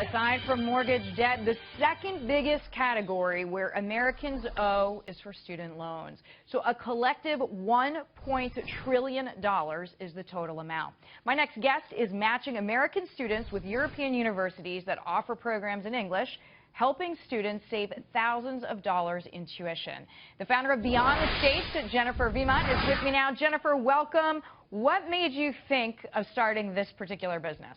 Aside from mortgage debt, the second biggest category where Americans owe is for student loans. So a collective $1 trillion is the total amount. My next guest is matching American students with European universities that offer programs in English, helping students save thousands of dollars in tuition. The founder of Beyond the States, Jennifer Viemont, is with me now. Jennifer, welcome. What made you think of starting this particular business?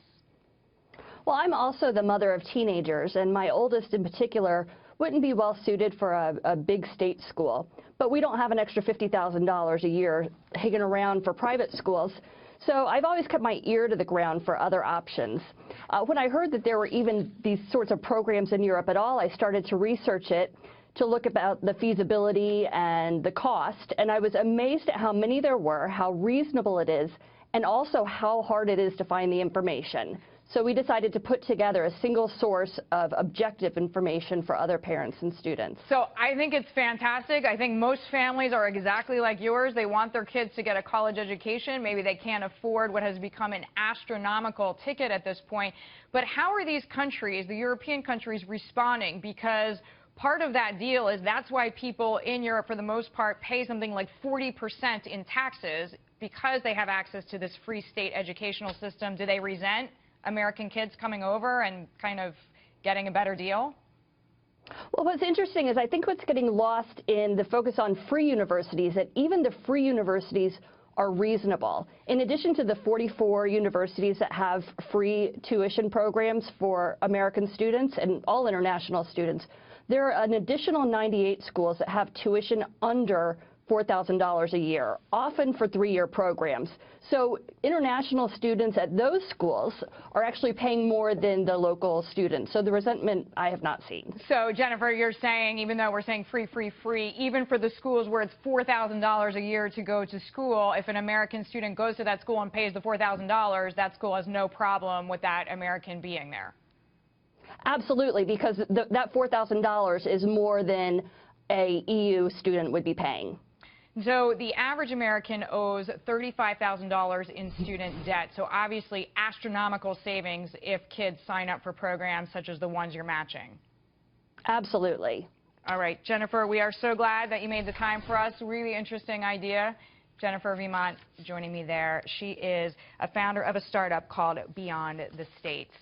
Well, I'm also the mother of teenagers, and my oldest in particular wouldn't be well suited for a big state school. But we don't have an extra $50,000 a year hanging around for private schools. So I've always kept my ear to the ground for other options. When I heard that there were even these sorts of programs in Europe at all, I started to research it to look about the feasibility and the cost. And I was amazed at how many there were, how reasonable it is, and also how hard it is to find the information. So we decided to put together a single source of objective information for other parents and students. So I think it's fantastic. I think most families are exactly like yours. They want their kids to get a college education. Maybe they can't afford what has become an astronomical ticket at this point. But how are these countries, the European countries, responding? Because part of that deal is that's why people in Europe, for the most part, pay something like 40% in taxes because they have access to this free state educational system. Do they resent American kids coming over and kind of getting a better deal? Well, what's interesting is I think what's getting lost in the focus on free universities, that even the free universities are reasonable. In addition to the 44 universities that have free tuition programs for American students and all international students, there are an additional 98 schools that have tuition under $4,000 a year, often for 3-year programs. So international students at those schools are actually paying more than the local students. So the resentment I have not seen. So Jennifer, you're saying, even though we're saying free, even for the schools where it's $4,000 a year to go to school, if an American student goes to that school and pays the $4,000, that school has no problem with that American being there? Absolutely, because that $4,000 is more than a EU student would be paying. So the average American owes $35,000 in student debt. So obviously astronomical savings if kids sign up for programs such as the ones you're matching. Absolutely. All right, Jennifer, we are so glad that you made the time for us. Really interesting idea. Jennifer Viemont joining me there. She is a founder of a startup called Beyond the States.